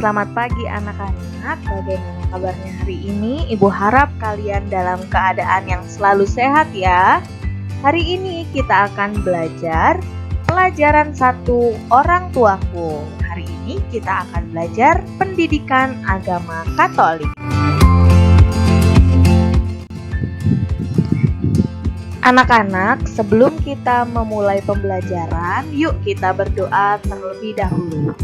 Selamat pagi anak-anak, bagaimana kabarnya hari ini? Ibu harap kalian dalam keadaan yang selalu sehat ya. Hari ini kita akan belajar pelajaran 1 Orang Tuaku. Hari ini kita akan belajar pendidikan agama Katolik. Anak-anak, sebelum kita memulai pembelajaran, yuk kita berdoa terlebih dahulu.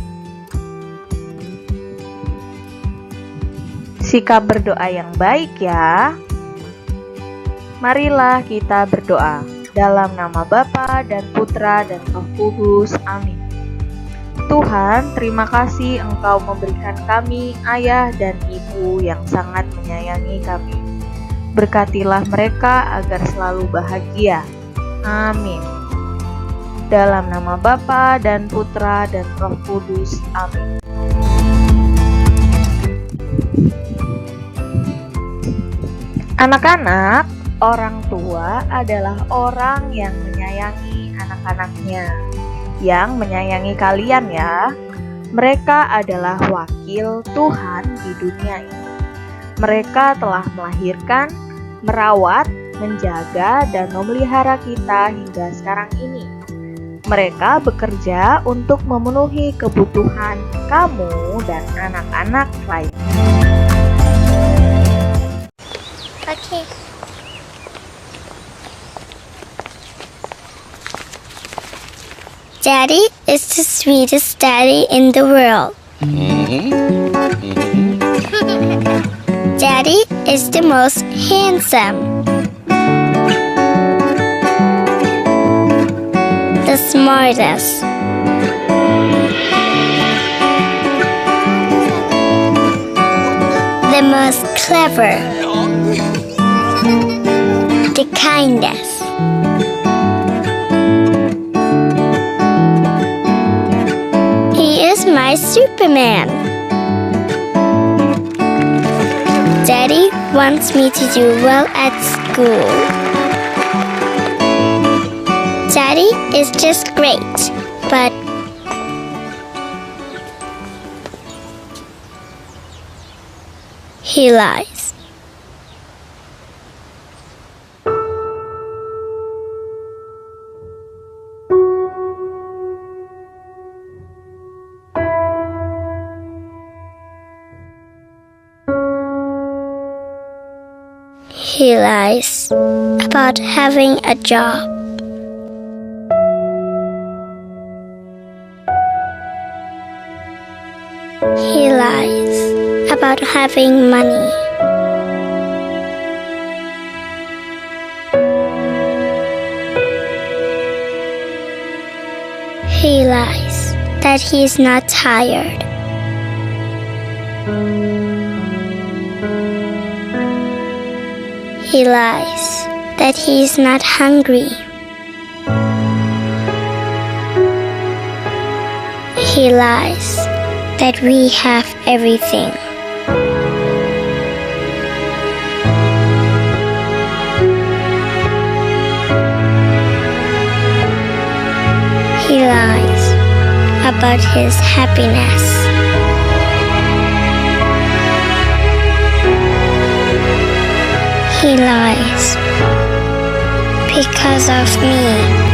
Sikap berdoa yang baik ya. Marilah kita berdoa dalam nama Bapa dan Putra dan Roh Kudus. Amin. Tuhan, terima kasih Engkau memberikan kami ayah dan ibu yang sangat menyayangi kami. Berkatilah mereka agar selalu bahagia. Amin. Dalam nama Bapa dan Putra dan Roh Kudus. Amin. Anak-anak, orang tua adalah orang yang menyayangi anak-anaknya, yang menyayangi kalian ya. Mereka adalah wakil Tuhan di dunia ini. Mereka telah melahirkan, merawat, menjaga, dan memelihara kita hingga sekarang ini. Mereka bekerja untuk memenuhi kebutuhan kamu dan anak-anak lain. Okay. Daddy is the sweetest daddy in the world. Daddy is the most handsome, the smartest, the most clever, the kindest. He is my Superman. Daddy wants me to do well at school. Daddy is just great, but he lies. He lies about having a job. He lies about having money. He lies that he is not tired. He lies that he is not hungry. He lies that we have everything. He lies about his happiness. He lies because of me.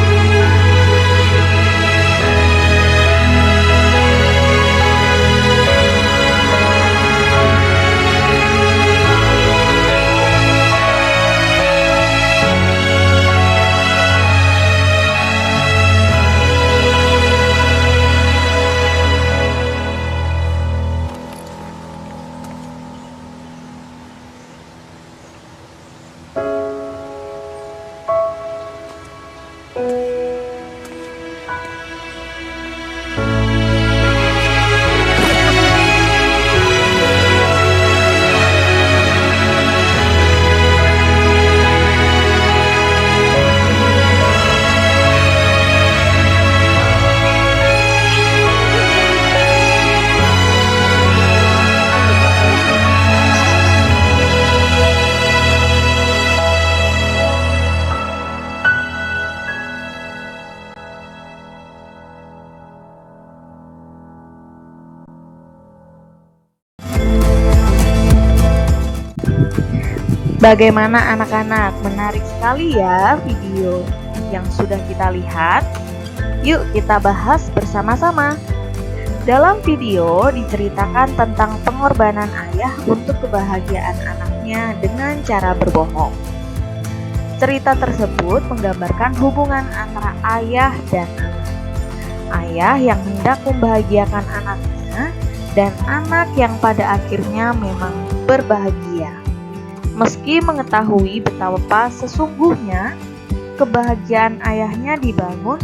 Bagaimana anak-anak? Menarik sekali ya video yang sudah kita lihat. Yuk kita bahas bersama-sama. Dalam video diceritakan tentang pengorbanan ayah untuk kebahagiaan anaknya dengan cara berbohong. Cerita tersebut menggambarkan hubungan antara ayah dan anak. Ayah yang hendak membahagiakan anaknya dan anak yang pada akhirnya memang berbahagia. Meski mengetahui betapa sesungguhnya kebahagiaan ayahnya dibangun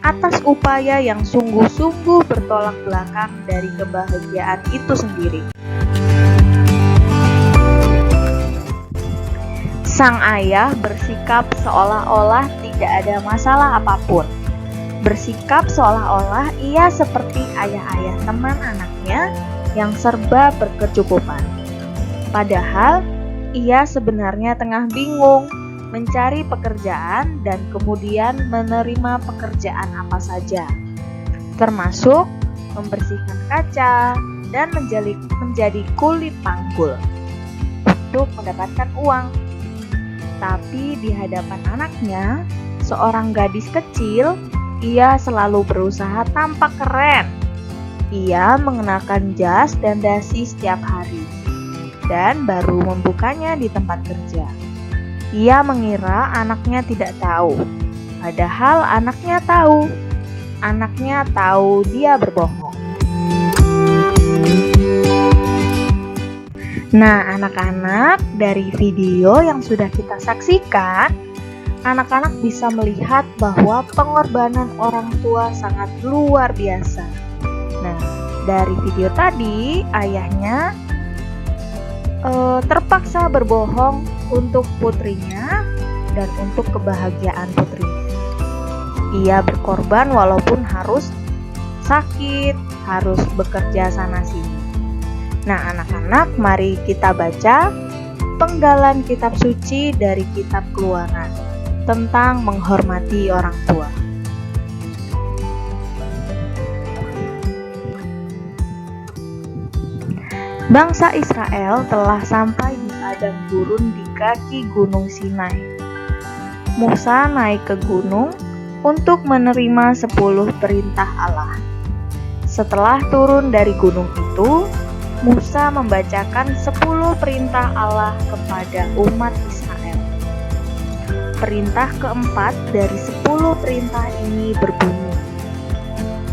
atas upaya yang sungguh-sungguh bertolak belakang dari kebahagiaan itu sendiri. Sang ayah bersikap seolah-olah tidak ada masalah apapun. Bersikap seolah-olah ia seperti ayah-ayah teman anaknya yang serba berkecukupan. Padahal ia sebenarnya tengah bingung mencari pekerjaan dan kemudian menerima pekerjaan apa saja, termasuk membersihkan kaca dan menjadi kuli panggul untuk mendapatkan uang. Tapi di hadapan anaknya, seorang gadis kecil, ia selalu berusaha tampak keren. Ia mengenakan jas dan dasi setiap hari dan baru membukanya di tempat kerja. Ia mengira anaknya tidak tahu, padahal anaknya tahu. Anaknya tahu dia berbohong. Nah, anak-anak, dari video yang sudah kita saksikan, anak-anak bisa melihat bahwa pengorbanan orang tua sangat luar biasa. Nah, dari video tadi, ayahnya terpaksa berbohong untuk putrinya dan untuk kebahagiaan putrinya. Ia berkorban walaupun harus sakit, harus bekerja sana-sini. Nah, anak-anak, mari kita baca penggalan kitab suci dari kitab Keluaran tentang menghormati orang tua. Bangsa Israel telah sampai di padang gurun di kaki Gunung Sinai. Musa naik ke gunung untuk menerima 10 perintah Allah. Setelah turun dari gunung itu, Musa membacakan 10 perintah Allah kepada umat Israel. Perintah keempat dari 10 perintah ini berbunyi,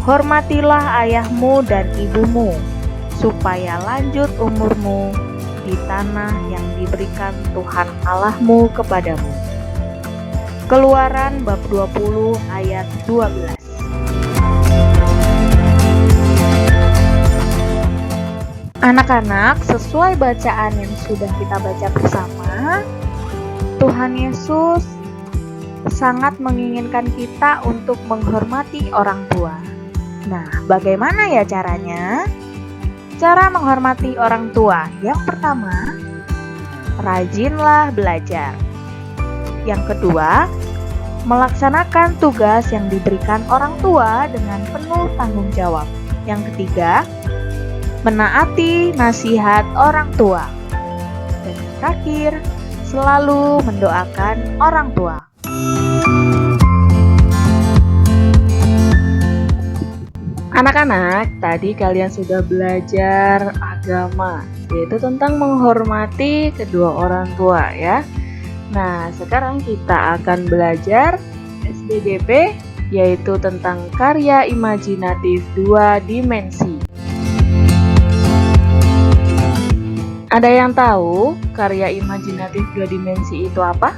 "Hormatilah ayahmu dan ibumu, supaya lanjut umurmu di tanah yang diberikan Tuhan Allahmu kepadamu." Keluaran bab 20 ayat 12. Anak-anak, sesuai bacaan yang sudah kita baca bersama, Tuhan Yesus sangat menginginkan kita untuk menghormati orang tua. Nah, bagaimana ya caranya? Cara menghormati orang tua. Yang pertama, rajinlah belajar. Yang kedua, melaksanakan tugas yang diberikan orang tua dengan penuh tanggung jawab. Yang ketiga, menaati nasihat orang tua. Dan yang terakhir, selalu mendoakan orang tua. Anak-anak, tadi kalian sudah belajar agama, yaitu tentang menghormati kedua orang tua ya. Nah, sekarang kita akan belajar SDGP, yaitu tentang karya imajinatif 2 dimensi. Ada yang tahu karya imajinatif 2 dimensi itu apa?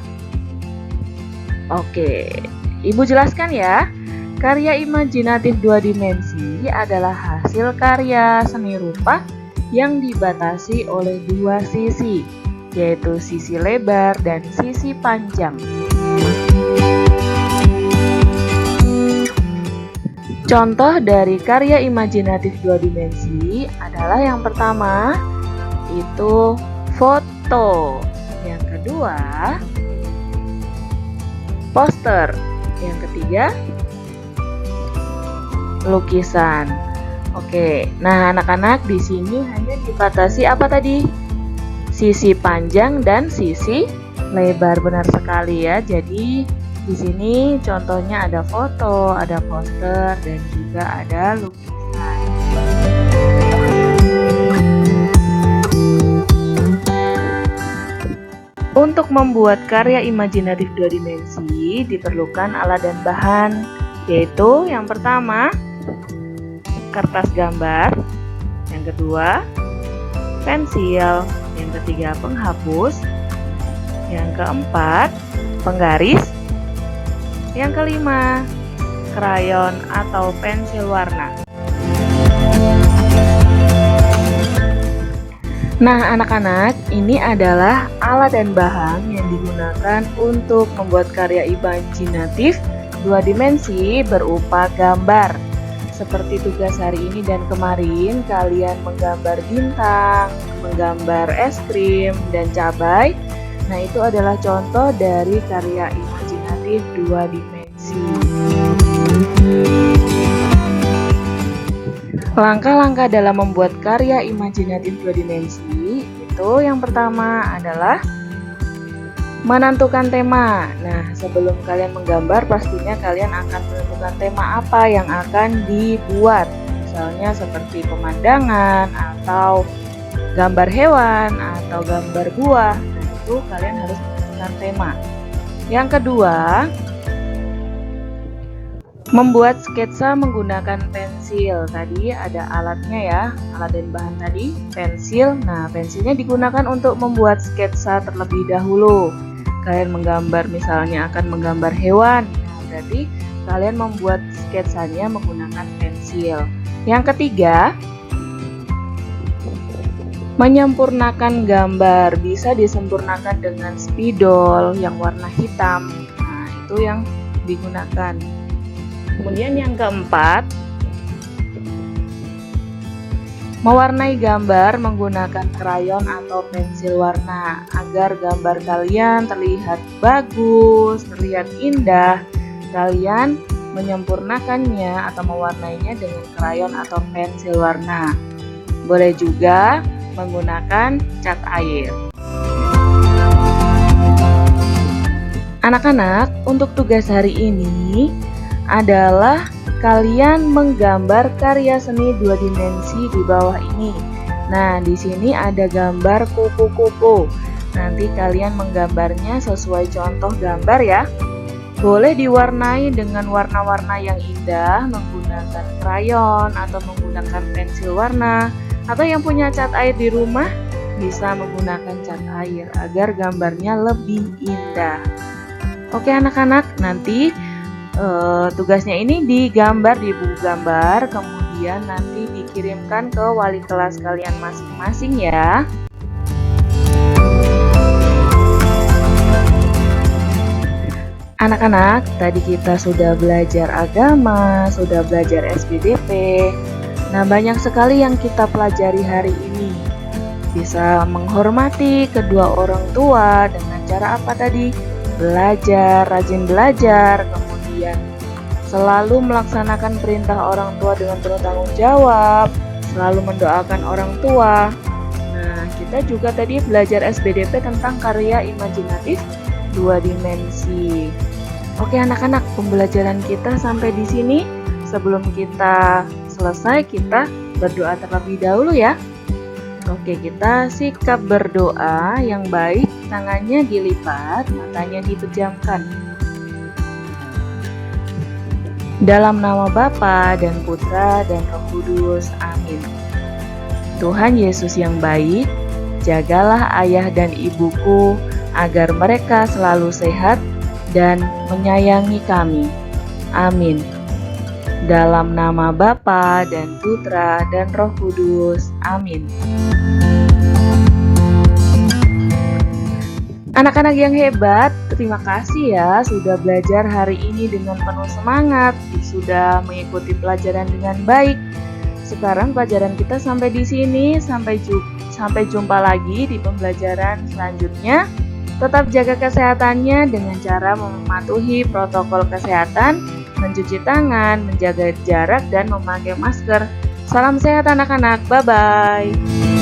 Oke, Ibu jelaskan ya. Karya imajinatif 2 dimensi adalah hasil karya seni rupa yang dibatasi oleh 2 sisi, yaitu sisi lebar dan sisi panjang. Contoh dari karya imajinatif 2 dimensi adalah yang pertama, itu foto. Yang kedua, poster. Yang ketiga, lukisan. Oke, nah anak-anak di sini hanya dibatasi apa tadi? sisi panjang dan sisi lebar. Benar sekali ya. Jadi di sini contohnya ada foto, ada poster, dan juga ada lukisan. Untuk membuat karya imajinatif 2 dimensi diperlukan alat dan bahan, yaitu yang pertama kertas gambar, yang kedua pensil, yang ketiga penghapus, yang keempat penggaris, yang kelima krayon atau pensil warna. Nah anak-anak, ini adalah alat dan bahan yang digunakan untuk membuat karya imajinatif 2 dimensi berupa gambar. Seperti tugas hari ini dan kemarin, kalian menggambar bintang, menggambar es krim, dan cabai. Nah itu adalah contoh dari karya imajinatif 2 dimensi. Langkah-langkah dalam membuat karya imajinatif 2 dimensi itu yang pertama adalah menentukan tema. Nah, sebelum kalian menggambar pastinya kalian akan menentukan tema apa yang akan dibuat. Misalnya seperti pemandangan atau gambar hewan atau gambar buah. Nah, itu kalian harus menentukan tema. Yang kedua, membuat sketsa menggunakan pensil. Tadi ada alatnya ya, alat dan bahan tadi, pensil. Nah, pensilnya digunakan untuk membuat sketsa terlebih dahulu. Kalian menggambar misalnya akan menggambar hewan. Nah, berarti kalian membuat sketsanya menggunakan pensil. Yang ketiga, menyempurnakan gambar. Bisa disempurnakan dengan spidol yang warna hitam. Nah, itu yang digunakan. Kemudian yang keempat, mewarnai gambar menggunakan krayon atau pensil warna agar gambar kalian terlihat bagus, terlihat indah. Kalian menyempurnakannya atau mewarnainya dengan krayon atau pensil warna. Boleh juga menggunakan cat air. Anak-anak, untuk tugas hari ini adalah kalian menggambar karya seni 2 dimensi di bawah ini. Nah, di sini ada gambar kupu-kupu. Nanti kalian menggambarnya sesuai contoh gambar ya. Boleh diwarnai dengan warna-warna yang indah menggunakan krayon atau menggunakan pensil warna, atau yang punya cat air di rumah bisa menggunakan cat air agar gambarnya lebih indah. Oke anak-anak, nanti tugasnya ini digambar di buku gambar, kemudian nanti dikirimkan ke wali kelas kalian masing-masing ya. Anak-anak, tadi kita sudah belajar agama, sudah belajar SPDP. Nah, banyak sekali yang kita pelajari hari ini. Bisa menghormati kedua orang tua dengan cara apa tadi? Belajar, rajin belajar, kemudian selalu melaksanakan perintah orang tua dengan penuh tanggung jawab, selalu mendoakan orang tua. Nah, kita juga tadi belajar SPDP tentang karya imajinatif 2 dimensi. Oke anak-anak, pembelajaran kita sampai di sini. Sebelum kita selesai, kita berdoa terlebih dahulu ya. Oke, kita sikap berdoa yang baik, tangannya dilipat, matanya dipejamkan. Dalam nama Bapa dan Putra dan Roh Kudus, amin. Tuhan Yesus yang baik, jagalah ayah dan ibuku agar mereka selalu sehat dan menyayangi kami. Amin. Dalam nama Bapa dan Putra dan Roh Kudus, amin. Anak-anak yang hebat, terima kasih ya sudah belajar hari ini dengan penuh semangat, sudah mengikuti pelajaran dengan baik. Sekarang pelajaran kita sampai di sini, sampai jumpa lagi di pembelajaran selanjutnya. Tetap jaga kesehatannya dengan cara mematuhi protokol kesehatan, mencuci tangan, menjaga jarak, dan memakai masker. Salam sehat anak-anak, bye-bye.